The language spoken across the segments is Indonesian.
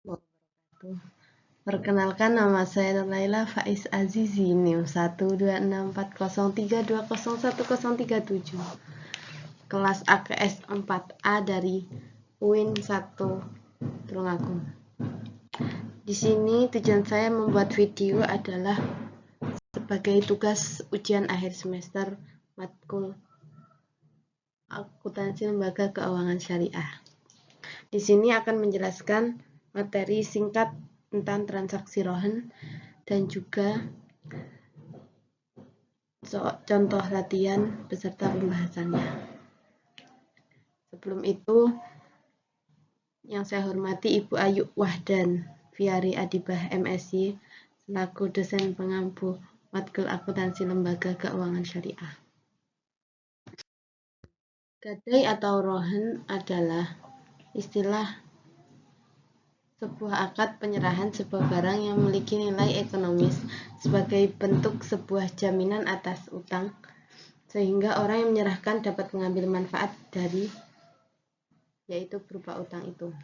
wabarakatuh. Perkenalkan, nama saya Nurlaila Faiz Azizi, NIM 1264032010137, kelas AKS 4A dari UIN 1 Tulungagung. Di sini tujuan saya membuat video adalah sebagai tugas ujian akhir semester matkul akuntansi lembaga keuangan syariah. Di sini akan menjelaskan materi singkat tentang transaksi rohen dan juga contoh latihan beserta pembahasannya. Sebelum itu, yang saya hormati Ibu Ayu Wahdan Fiari Adibah MSc selaku dosen pengampu matkul akuntansi lembaga keuangan syariah. Gadai atau rohen adalah istilah sebuah akad penyerahan sebuah barang yang memiliki nilai ekonomis sebagai bentuk sebuah jaminan atas utang, sehingga orang yang menyerahkan dapat mengambil manfaat dari, yaitu berupa utang itu.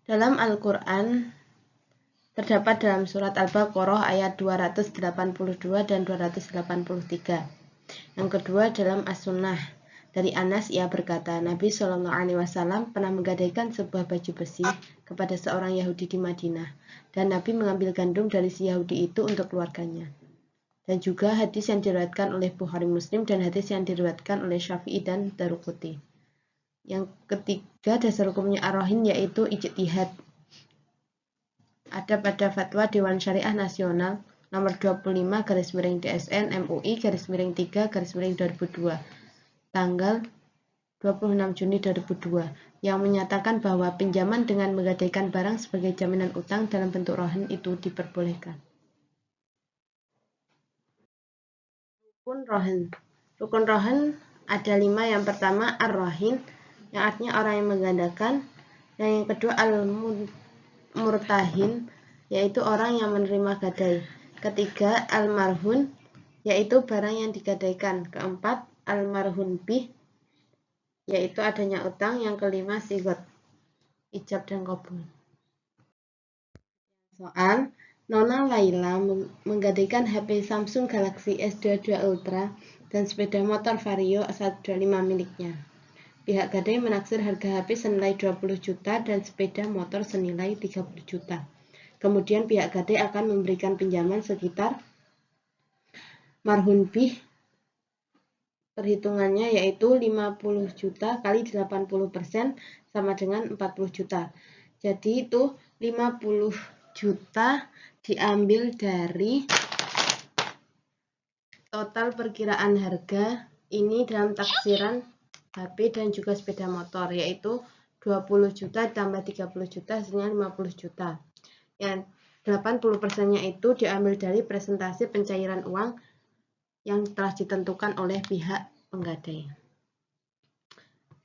Dalam Al-Quran terdapat dalam surat Al-Baqarah ayat 282 dan 283. Yang kedua dalam As-Sunnah dari Anas, ia berkata, Nabi SAW pernah menggadaikan sebuah baju besi kepada seorang Yahudi di Madinah, dan Nabi mengambil gandum dari si Yahudi itu untuk keluarganya. Dan juga hadis yang diriwayatkan oleh Bukhari Muslim dan hadis yang diriwayatkan oleh Syafi'i dan Daruqutni. Yang ketiga, dasar hukumnya ar-rohin yaitu ijtihad. Ada pada Fatwa Dewan Syariah Nasional nomor 25/DSN MUI /3/2002 tanggal 26 Juni 2002 yang menyatakan bahwa pinjaman dengan menggadaikan barang sebagai jaminan utang dalam bentuk rohen itu diperbolehkan. Rukun rohen ada 5. Yang pertama ar-rohin, yang artinya orang yang menggandakan. Yang kedua al-murtahin, yaitu orang yang menerima gadai. Ketiga al-marhun, yaitu barang yang digadaikan. Keempat al-marhun bih, yaitu adanya utang. Yang kelima sigot, ijab dan qabul. Soal, Nona Laila menggadaikan HP Samsung Galaxy S22 Ultra dan sepeda motor Vario 125 miliknya. Pihak gadai menaksir harga HP senilai 20 juta dan sepeda motor senilai 30 juta. Kemudian pihak gadai akan memberikan pinjaman sekitar marhun bih, perhitungannya yaitu 50 juta kali 80% sama dengan 40 juta. Jadi itu 50 juta diambil dari total perkiraan harga ini dalam taksiran HP dan juga sepeda motor, yaitu 20 juta tambah 30 juta hasilnya 50 juta. Yang 80%-nya itu diambil dari presentasi pencairan uang yang telah ditentukan oleh pihak penggadai.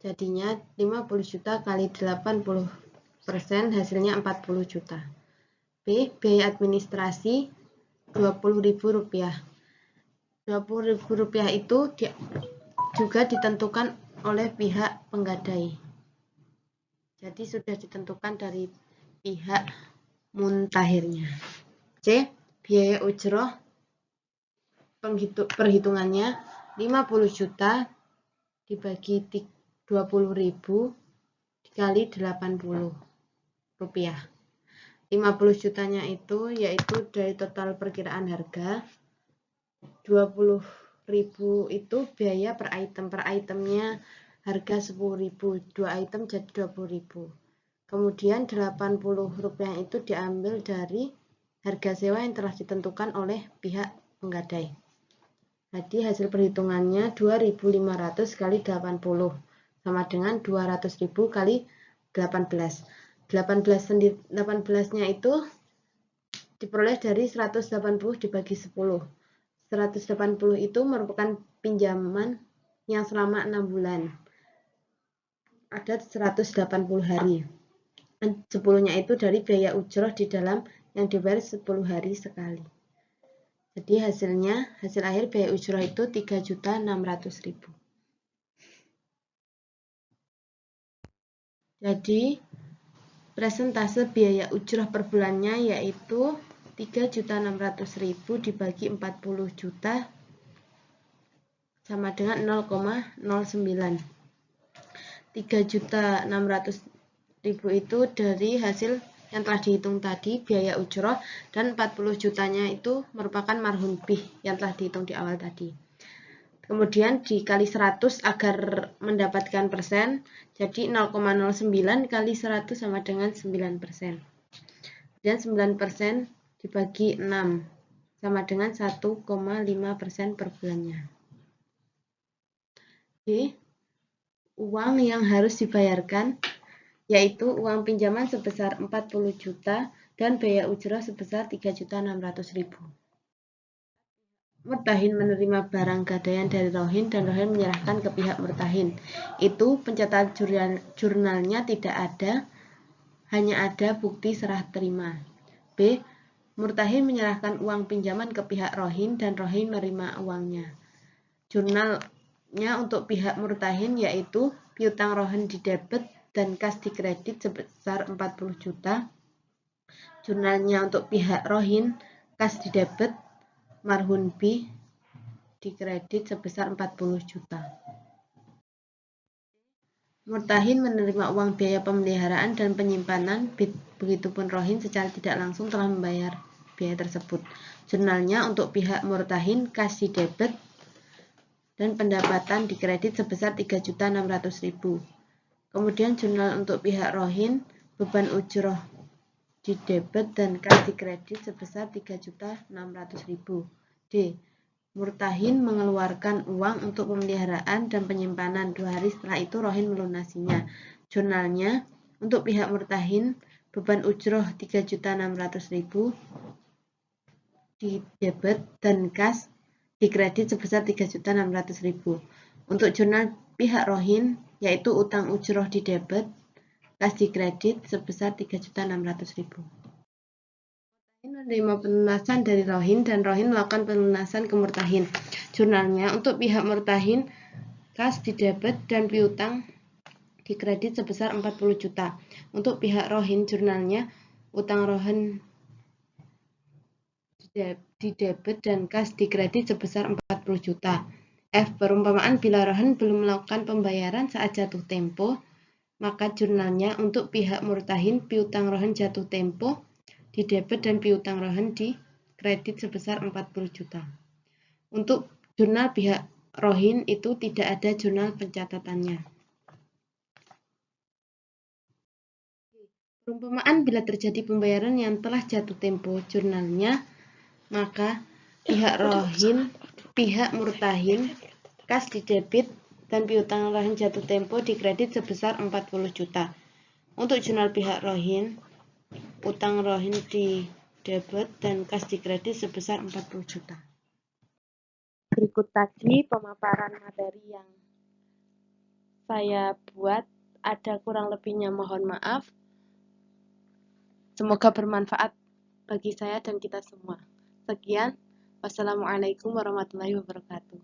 Jadinya 50 juta kali 80% hasilnya 40 juta. B. Biaya administrasi Rp20.000. Rp20.000 itu juga ditentukan oleh pihak penggadai. Jadi sudah ditentukan dari pihak muntahirnya. C. Biaya ujroh perhitungannya 50 juta dibagi 20.000 dikali 80 rupiah. 50 jutanya itu yaitu dari total perkiraan harga. 20.000 itu biaya per item. Per itemnya harga 10.000, 2 item jadi 20.000. Kemudian 80 rupiah itu diambil dari harga sewa yang telah ditentukan oleh pihak penggadai. Jadi hasil perhitungannya 2.500 kali 80 sama dengan 200.000 kali 18. 18-nya itu diperoleh dari 180 dibagi 10. 180 itu merupakan pinjaman yang selama 6 bulan. Ada 180 hari. 10-nya itu dari biaya ujroh di dalam yang dibayar 10 hari sekali. Jadi hasil akhir biaya ujroh itu 3.600.000. Jadi presentase biaya ujrah per bulannya yaitu 3.600.000 dibagi 40 juta sama dengan 0,09. 3.600.000 itu dari hasil yang telah dihitung tadi, biaya ujrah, dan 40 jutanya itu merupakan marhun bih yang telah dihitung di awal tadi. Kemudian dikali 100 agar mendapatkan persen, jadi 0,09 kali 100 sama dengan 9%. Dan 9% dibagi 6 sama dengan 1,5% per bulannya. Oke. Uang yang harus dibayarkan yaitu uang pinjaman sebesar 40 juta dan biaya ujrah sebesar 3.600.000. Murtahin menerima barang gadaian dari Rohin dan Rohin menyerahkan ke pihak Murtahin. Itu pencatatan jurnalnya tidak ada, hanya ada bukti serah terima. B. Murtahin menyerahkan uang pinjaman ke pihak Rohin dan Rohin menerima uangnya. Jurnalnya untuk pihak Murtahin yaitu piutang Rohin di debit dan kas di kredit sebesar 40 juta. Jurnalnya untuk pihak Rohin, kas di debit, marhun bih di kredit sebesar 40 juta. Murtahin menerima uang biaya pemeliharaan dan penyimpanan, begitupun Rohin secara tidak langsung telah membayar biaya tersebut. Jurnalnya untuk pihak Murtahin, kas di debit dan pendapatan di kredit sebesar 3.600.000. Kemudian jurnal untuk pihak Rohin, beban ujroh di debit dan kas di kredit sebesar 3.600.000. D. Murtahin mengeluarkan uang untuk pemeliharaan dan penyimpanan. 2 hari setelah itu Rohin melunasinya. Jurnalnya untuk pihak Murtahin, beban ujroh 3.600.000 di debit dan kas di kredit sebesar 3.600.000. Untuk jurnal pihak Rohin, yaitu utang ujroh di debit, kas di kredit sebesar 3.600.000. Menerima pelunasan dari Rohin dan Rohin melakukan pelunasan ke Murtahin. Jurnalnya untuk pihak Murtahin, kas di debit dan piutang di kredit sebesar 40 juta. Untuk pihak Rohin, jurnalnya utang Rohin di debit dan kas di kredit sebesar 40 juta. F. Perumpamaan bila Rohin belum melakukan pembayaran saat jatuh tempo, maka jurnalnya untuk pihak Murtahin, piutang Rohin jatuh tempo di debit dan piutang Rohin di kredit sebesar 40 juta. Untuk jurnal pihak Rohin itu tidak ada jurnal pencatatannya. Perumpamaan bila terjadi pembayaran yang telah jatuh tempo jurnalnya, maka pihak Murtahin, kas di debit dan piutang Rohin jatuh tempo di kredit sebesar 40 juta. Untuk jurnal pihak Rohin, utang Rohin di debit dan kas di kredit sebesar 40 juta. Berikut tadi pemaparan materi yang saya buat, ada kurang lebihnya mohon maaf. Semoga bermanfaat bagi saya dan kita semua. Sekian, wassalamualaikum warahmatullahi wabarakatuh.